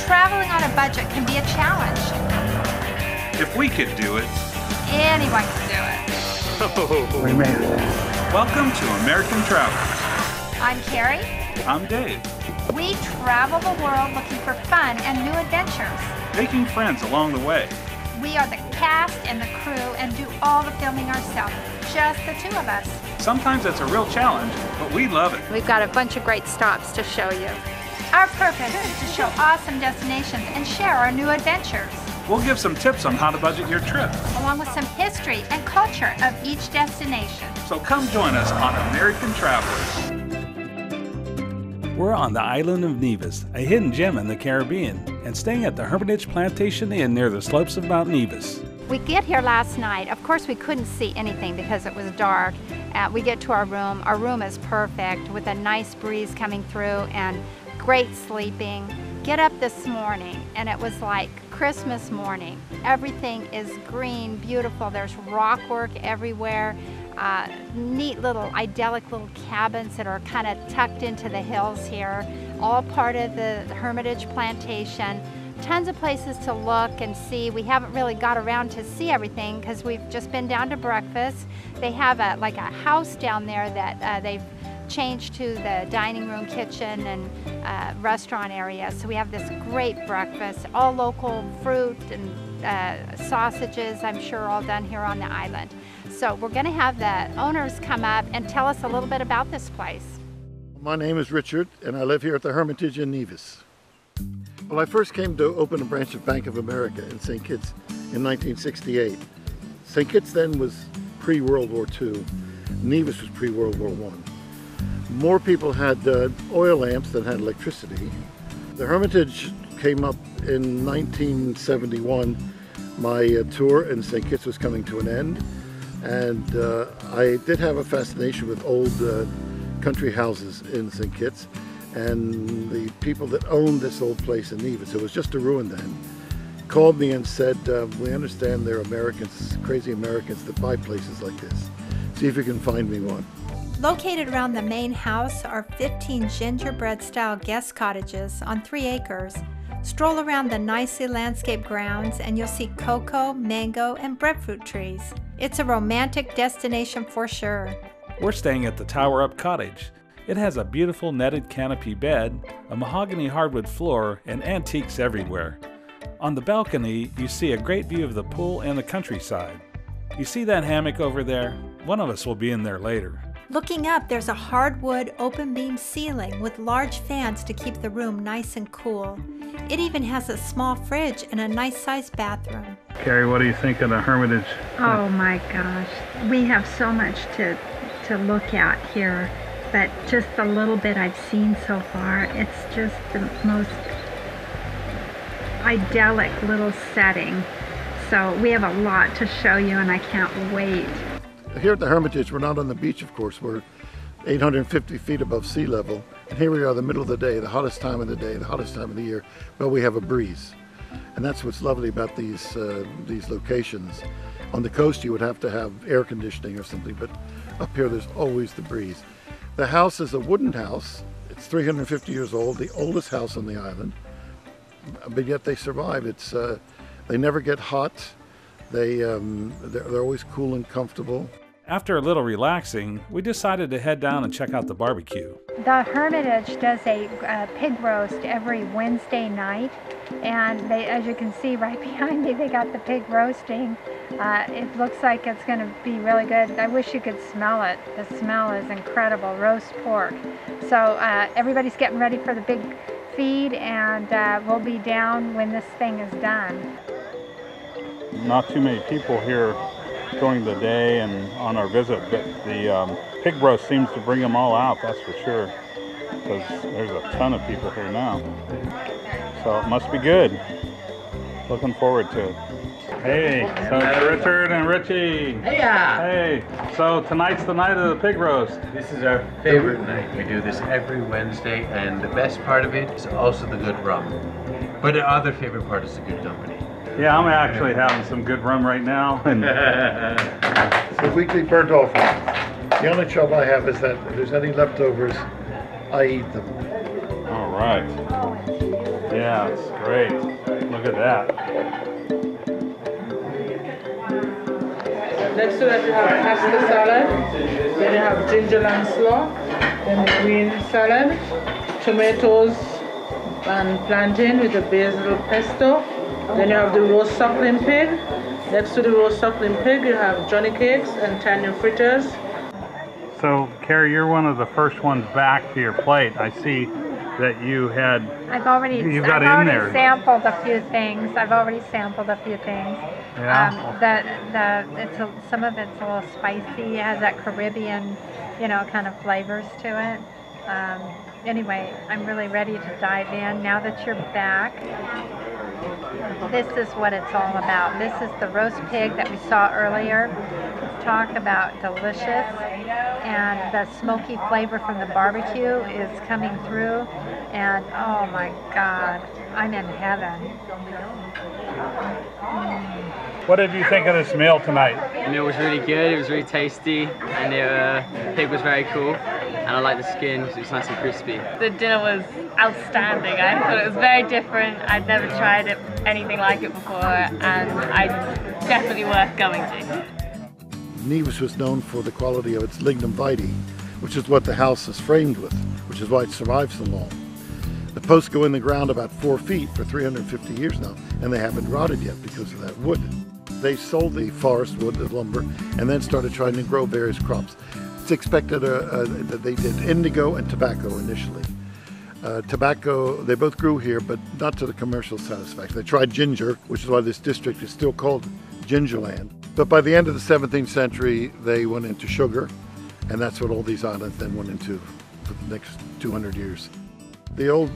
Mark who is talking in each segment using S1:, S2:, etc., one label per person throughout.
S1: traveling on a budget can be a challenge.
S2: If we could do it,
S1: anyone can do it.
S2: We made it. Welcome to American Travelers.
S1: I'm Carrie.
S2: I'm Dave.
S1: We travel the world looking for fun and new adventures.
S2: Making friends along the way.
S1: We are the cast and the crew and do all the filming ourselves, just the two of us.
S2: Sometimes it's a real challenge, but we love it.
S1: We've got a bunch of great stops to show you. Our purpose is to show awesome destinations and share our new adventures.
S2: We'll give some tips on how to budget your trip,
S1: along with some history and culture of each destination.
S2: So come join us on American Travelers. We're on the island of Nevis, a hidden gem in the Caribbean, and staying at the Hermitage Plantation Inn near the slopes of Mount Nevis.
S1: We get here last night. Of course, we couldn't see anything because it was dark. We get to our room. Our room is perfect with a nice breeze coming through and great sleeping. Get up this morning and it was like Christmas morning. Everything is green, beautiful. There's rock work everywhere. Neat little idyllic little cabins that are kind of tucked into the hills here. All part of the Hermitage Plantation. Tons of places to look and see. We haven't really got around to see everything because we've just been down to breakfast. They have like a house down there that they've changed to the dining room, kitchen, and restaurant area. So we have this great breakfast, all local fruit and sausages, I'm sure all done here on the island. So we're going to have the owners come up and tell us a little bit about this place.
S3: My name is Richard and I live here at the Hermitage in Nevis. Well, I first came to open a branch of Bank of America in St. Kitts in 1968. St. Kitts then was pre-World War II. Nevis was pre-World War I. More people had oil lamps than had electricity. The Hermitage came up in 1971. My tour in St. Kitts was coming to an end, and I did have a fascination with old country houses in St. Kitts, and the people that owned this old place in Nevis, it was just a ruin then, called me and said, we understand there are Americans, crazy Americans that buy places like this. See if you can find me one.
S4: Located around the main house are 15 gingerbread-style guest cottages on 3 acres. Stroll around the nicely landscaped grounds and you'll see cocoa, mango, and breadfruit trees. It's a romantic destination for sure.
S2: We're staying at the Tower Up Cottage. It has a beautiful netted canopy bed, a mahogany hardwood floor, and antiques everywhere. On the balcony, you see a great view of the pool and the countryside. You see that hammock over there? One of us will be in there later.
S4: Looking up, there's a hardwood open beam ceiling with large fans to keep the room nice and cool. It even has a small fridge and a nice sized bathroom.
S2: Carrie, what do you think of the Hermitage?
S5: Oh my gosh, we have so much to look at here, but just the little bit I've seen so far, it's just the most idyllic little setting. So we have a lot to show you and I can't wait.
S3: Here at the Hermitage, we're not on the beach, of course. We're 850 feet above sea level. And here we are, the middle of the day, the hottest time of the day, the hottest time of the year. But we have a breeze. And that's what's lovely about these locations. On the coast, you would have to have air conditioning or something, but up here, there's always the breeze. The house is a wooden house. It's 350 years old, the oldest house on the island. But yet they survive. They never get hot. They're always cool and comfortable.
S2: After a little relaxing, we decided to head down and check out the barbecue.
S5: The Hermitage does a pig roast every Wednesday night, and as you can see right behind me, they got the pig roasting. It looks like it's going to be really good. I wish you could smell it. The smell is incredible, roast pork. So everybody's getting ready for the big feed, and we'll be down when this thing is done.
S6: Not too many people here during the day and on our visit, but the pig roast seems to bring them all out, that's for sure, because there's a ton of people here now. So it must be good. Looking forward to it. Hey, so it's Richard and Richie. Hey, so tonight's the night of the pig roast.
S7: This is our favorite night. We do this every Wednesday, and the best part of it is also the good rum. But the other favorite part is the good company.
S6: Yeah, I'm actually having some good rum right now.
S3: It's a weekly burnt offering. The only trouble I have is that if there's any leftovers, I eat them.
S6: All right. Yeah, it's great. Look at that.
S8: Next to that you have pasta salad, then you have ginger lamb slaw, then the green salad, tomatoes and plantain with a basil pesto, then you have the roast suckling pig. Next to the roast suckling pig you have johnny cakes and Tanya fritters.
S6: So, Carrie, you're one of the first ones back to your plate. I see that you had.
S5: I've already sampled a few things.
S6: Yeah.
S5: Some of it's a little spicy. It has that Caribbean, kind of flavors to it. Anyway, I'm really ready to dive in now that you're back. This is what it's all about. This is the roast pig that we saw earlier. Talk about delicious, and the smoky flavor from the barbecue is coming through, and oh my God, I'm in heaven.
S6: What did you think of this meal tonight?
S9: The meal was really good, it was really tasty, and the pig was very cool, and I like the skin because it was nice and crispy.
S10: The dinner was outstanding. I thought it was very different. I'd never tried anything like it before, and it's definitely worth going to.
S3: Nevis was known for the quality of its lignum vitae, which is what the house is framed with, which is why it survived so long. The posts go in the ground about 4 feet for 350 years now, and they haven't rotted yet because of that wood. They sold the forest wood, the lumber, and then started trying to grow various crops. It's expected that they did indigo and tobacco initially. Tobacco, they both grew here, but not to the commercial satisfaction. They tried ginger, which is why this district is still called Gingerland. But by the end of the 17th century, they went into sugar, and that's what all these islands then went into for the next 200 years. The old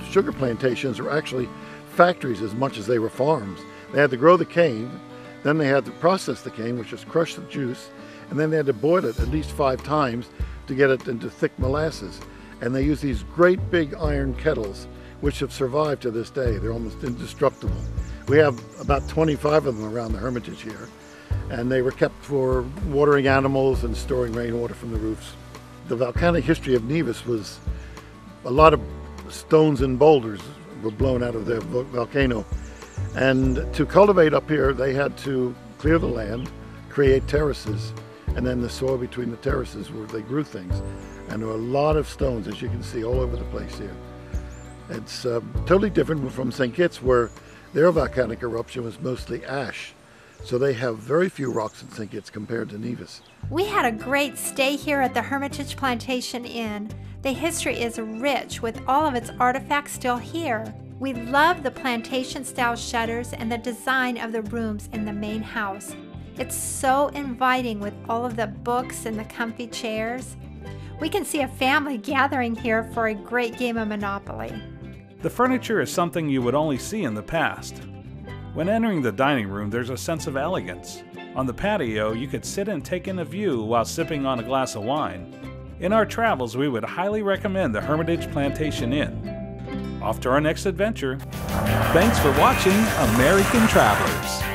S3: sugar plantations were actually factories as much as they were farms. They had to grow the cane, then they had to process the cane, which is crush the juice, and then they had to boil it at least 5 times to get it into thick molasses. And they used these great big iron kettles, which have survived to this day. They're almost indestructible. We have about 25 of them around the Hermitage here, and they were kept for watering animals and storing rainwater from the roofs. The volcanic history of Nevis was a lot of stones and boulders were blown out of the volcano. And to cultivate up here, they had to clear the land, create terraces, and then the soil between the terraces where they grew things. And there were a lot of stones, as you can see, all over the place here. It's totally different from St. Kitts, where their volcanic eruption was mostly ash. So they have very few rocks in St. Kitts compared to Nevis.
S4: We had a great stay here at the Hermitage Plantation Inn. The history is rich with all of its artifacts still here. We love the plantation-style shutters and the design of the rooms in the main house. It's so inviting with all of the books and the comfy chairs. We can see a family gathering here for a great game of Monopoly.
S2: The furniture is something you would only see in the past. When entering the dining room, there's a sense of elegance. On the patio, you could sit and take in a view while sipping on a glass of wine. In our travels, we would highly recommend the Hermitage Plantation Inn. Off to our next adventure. Thanks for watching American Travelers.